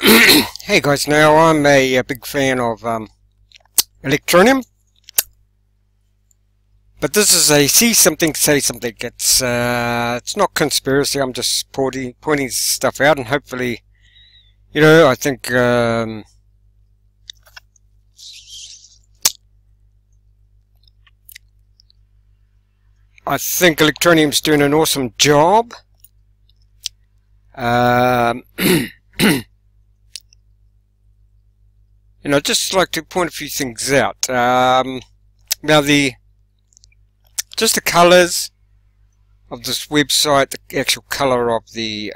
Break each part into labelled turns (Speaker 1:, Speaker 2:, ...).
Speaker 1: Hey guys, now I'm a big fan of Electroneum, but this is a see something, say something. It's not conspiracy. I'm just pointing stuff out, and hopefully, I think Electroneum's doing an awesome job. I'd just like to point a few things out. Now just the colors of this website, the actual color of the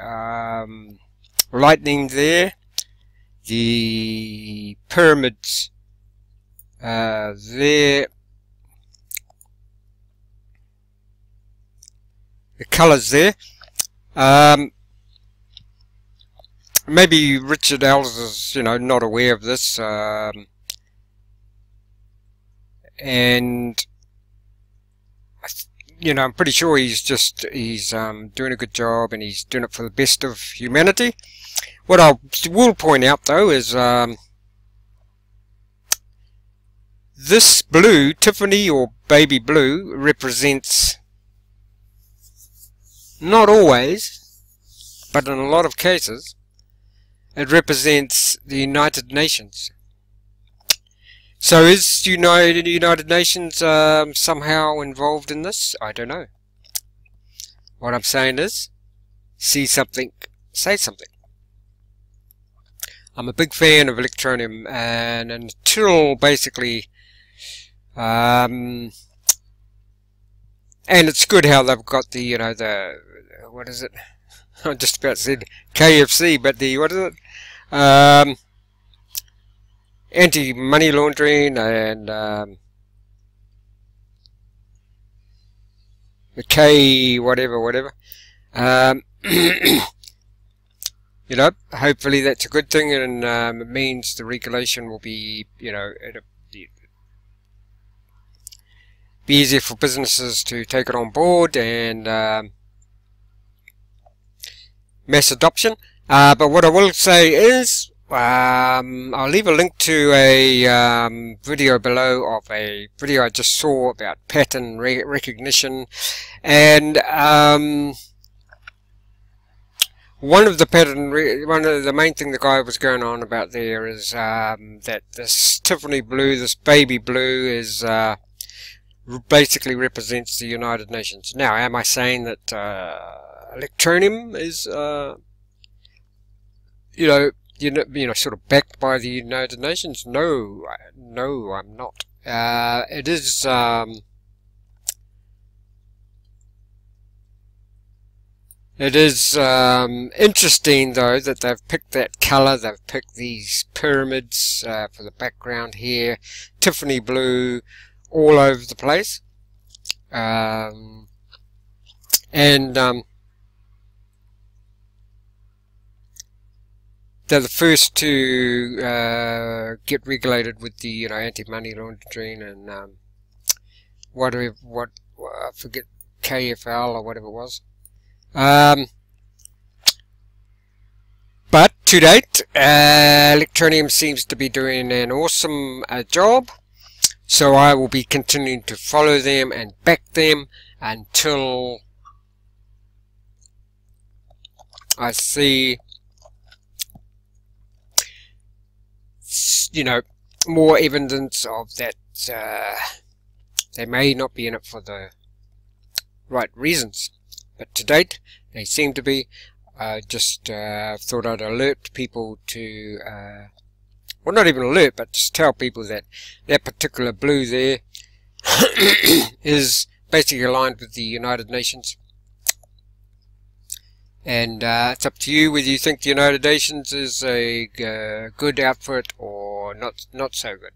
Speaker 1: lightning there, the pyramids there, the colors there. Maybe Richard Ellis is, not aware of this, and I'm pretty sure he's doing a good job, and he's doing it for the best of humanity. What I will point out though is this blue, Tiffany or baby blue, represents, not always, but in a lot of cases, it represents the United Nations. So is the United Nations somehow involved in this? I don't know. What I'm saying is, see something, say something. I'm a big fan of Electroneum, and until basically, and it's good how they've got the, what is it? I just about said KFC, but what is it? Anti-money laundering and the K whatever. Hopefully that's a good thing, and it means the regulation will be, it'll be easier for businesses to take it on board, and mass adoption. But what I will say is, I'll leave a link to a video below of a video I just saw about pattern recognition, and one of the main thing the guy was going on about there is that this Tiffany blue, this baby blue, is basically represents the United Nations. Now, am I saying that Electroneum is sort of backed by the United Nations? No, I'm not. It is interesting though that they've picked that color. They've picked these pyramids for the background here, Tiffany blue, all over the place, they're the first to get regulated with the anti-money laundering and I forget, KFL or whatever it was. But to date, Electroneum seems to be doing an awesome job. So I will be continuing to follow them and back them until I see more evidence of that they may not be in it for the right reasons, but to date they seem to be. Just thought I'd alert people to well, not even alert, but just tell people that that particular blue there is basically aligned with the United Nations. And it's up to you whether you think the United Nations is a good outfit or not so good.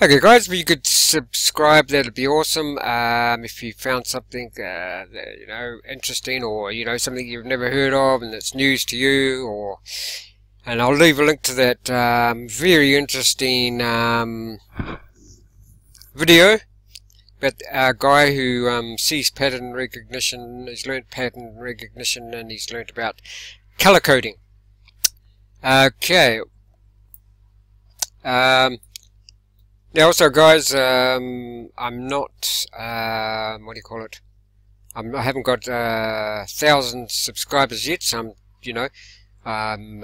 Speaker 1: Okay guys, if you could subscribe, that'd be awesome. If you found something interesting, or something you've never heard of and it's news to you, and I'll leave a link to that very interesting video about a guy who sees pattern recognition. He's learnt pattern recognition, and he's learnt about color coding. Okay. Now also guys, I'm not, what do you call it? I haven't got 1,000 subscribers yet, so I'm, you know, I'm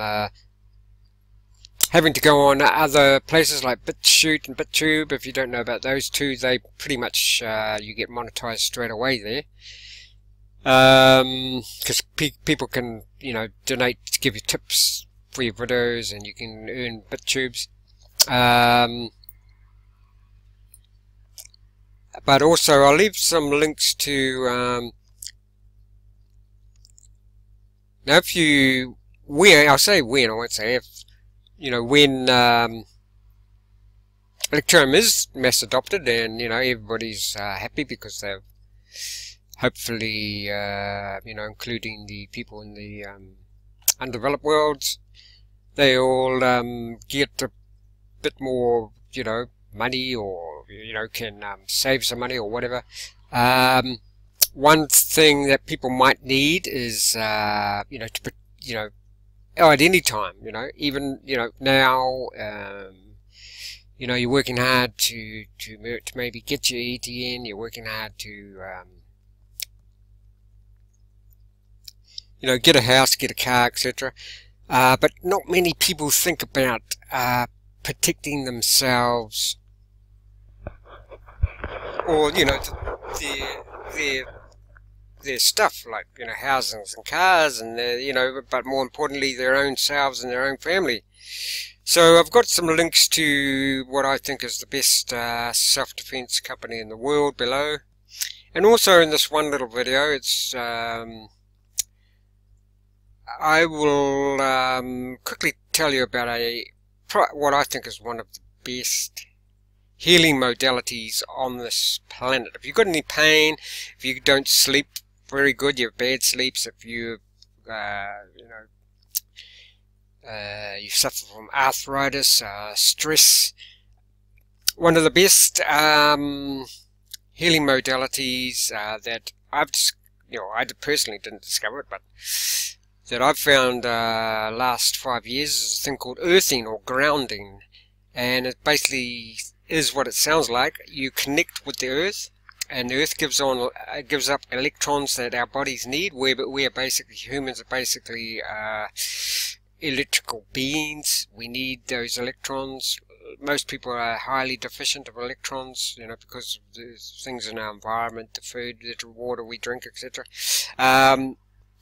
Speaker 1: having to go on other places like BitChute and BitTube. If you don't know about those two, they pretty much, you get monetized straight away there. Because people can, you know, donate to give you tips for your videos, and you can earn BitTubes. But also I'll leave some links to, now if you, I'll say when, I won't say if, you know, when Electroneum is mass adopted, and, you know, everybody's happy because they've hopefully, you know, including the people in the undeveloped worlds, they all get a bit more, you know, money, or, you know, can save some money or whatever. One thing that people might need is, you know, to, you know, at any time, you know, even, you know, now, you know, you're working hard to maybe get your ETN, you're working hard to, you know, get a house, get a car, etc. But not many people think about protecting themselves, or, you know, their stuff, like, you know, houses and cars, and you know, but more importantly, their own selves and their own family. So I've got some links to what I think is the best self-defense company in the world below, and also in this one little video, it's I will quickly tell you about what I think is one of the best healing modalities on this planet. If you've got any pain, if you don't sleep very good, you have bad sleeps, if you, you know, you suffer from arthritis, stress, one of the best healing modalities that I've, you know, I personally didn't discover it, but that I've found last 5 years is a thing called earthing or grounding, and it basically is what it sounds like. You connect with the earth, and the earth gives up electrons that our bodies need. We're basically, humans are basically electrical beings. We need those electrons. Most people are highly deficient of electrons, you know, because of the things in our environment, the food, the water we drink, etc.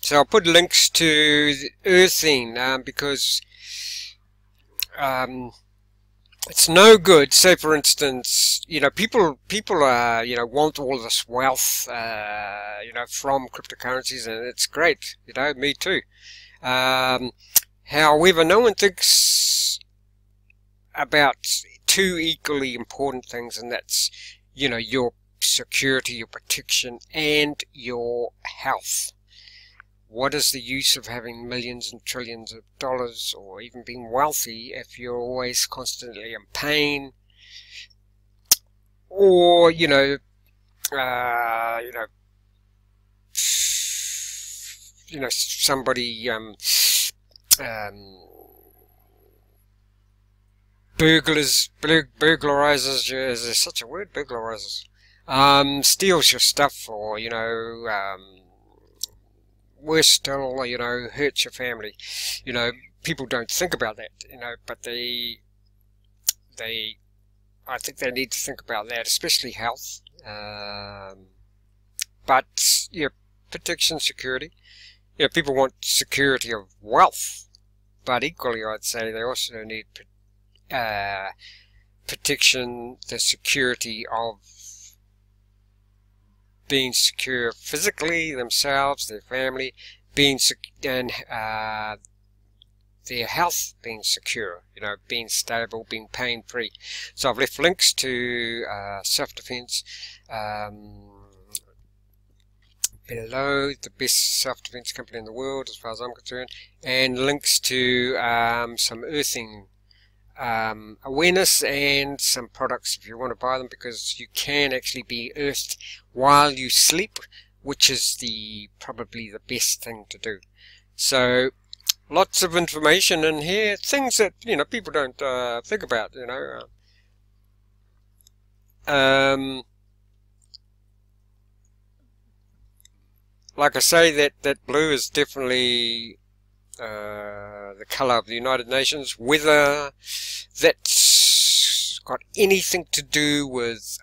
Speaker 1: So I'll put links to the earthing, because it's no good. Say, for instance, you know, people you know, want all this wealth, you know, from cryptocurrencies, and it's great, you know, me too. However, no one thinks about two equally important things, and that's, you know, your security, your protection, and your health. What is the use of having millions and trillions of dollars, or even being wealthy, if you're always constantly in pain, or, you know, somebody burglarizes you, is there such a word, burglarizes, steals your stuff, or, you know, worse still, you know, hurts your family. You know, people don't think about that, you know, but I think they need to think about that, especially health. But, you know, protection, security. You know, people want security of wealth, but equally, I'd say they also need protection, the security of being secure physically, themselves, their family, being and their health being secure, you know, being stable, being pain-free. So I've left links to self-defense below, the best self-defense company in the world as far as I'm concerned, and links to some earthing awareness, and some products if you want to buy them, because you can actually be earthed while you sleep, which is probably the best thing to do. So lots of information in here, things that, you know, people don't think about, you know. Like I say, that blue is definitely the colour of the United Nations. Whether that's got anything to do with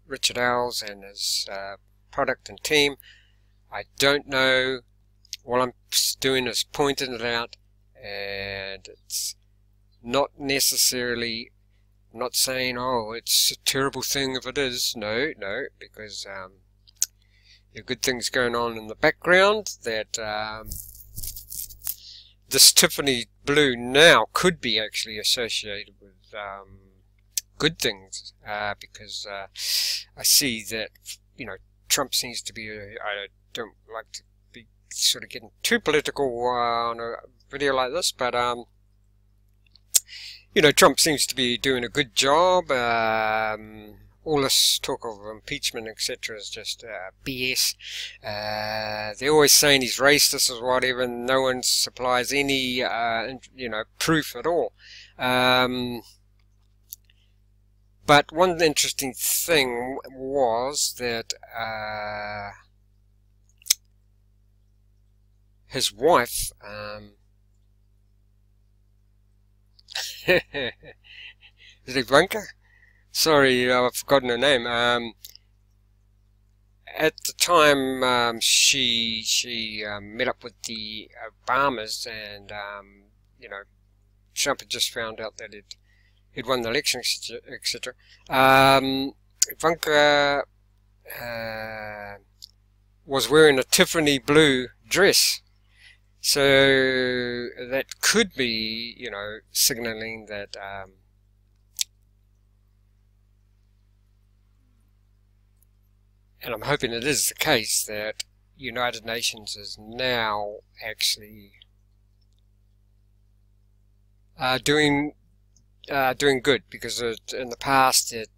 Speaker 1: Richard Owls and his product and team, I don't know. All I'm doing is pointing it out, and it's not necessarily, I'm not saying, oh, it's a terrible thing if it is. No, because there are good things going on in the background that this Tiffany blue now could be actually associated with good things, because I see that, you know, Trump seems to be, I don't like to be sort of getting too political on a video like this, but you know, Trump seems to be doing a good job. All this talk of impeachment, etc., is just BS. They're always saying he's racist or whatever, and no one supplies any, you know, proof at all. But one interesting thing was that his wife, is it Ivanka? Sorry, I've forgotten her name. At the time, she met up with the Obamas, and you know, Trump had just found out that he'd won the election, etc. Ivanka was wearing a Tiffany blue dress, so that could be, you know, signaling that and I'm hoping it is the case, that United Nations is now actually doing good, because in the past if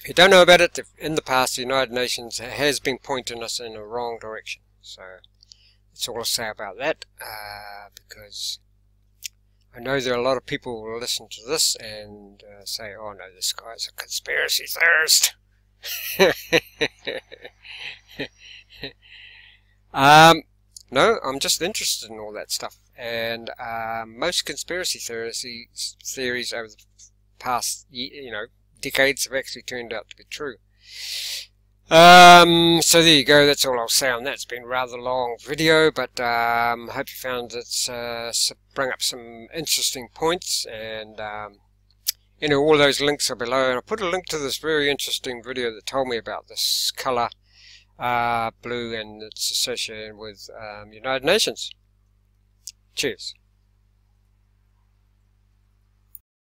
Speaker 1: you don't know about it, in the past the United Nations has been pointing us in the wrong direction. So that's all I'll say about that, because I know there are a lot of people who will listen to this and say, oh no, this guy's a conspiracy theorist. No, I'm just interested in all that stuff. And most conspiracy theories over the past, you know, decades have actually turned out to be true. So there you go, that's all I'll say on that. It's been a rather long video, but hope you found it's bring up some interesting points, and you know, all those links are below, and I put a link to this very interesting video that told me about this color blue, and it's associated with United Nations. Cheers.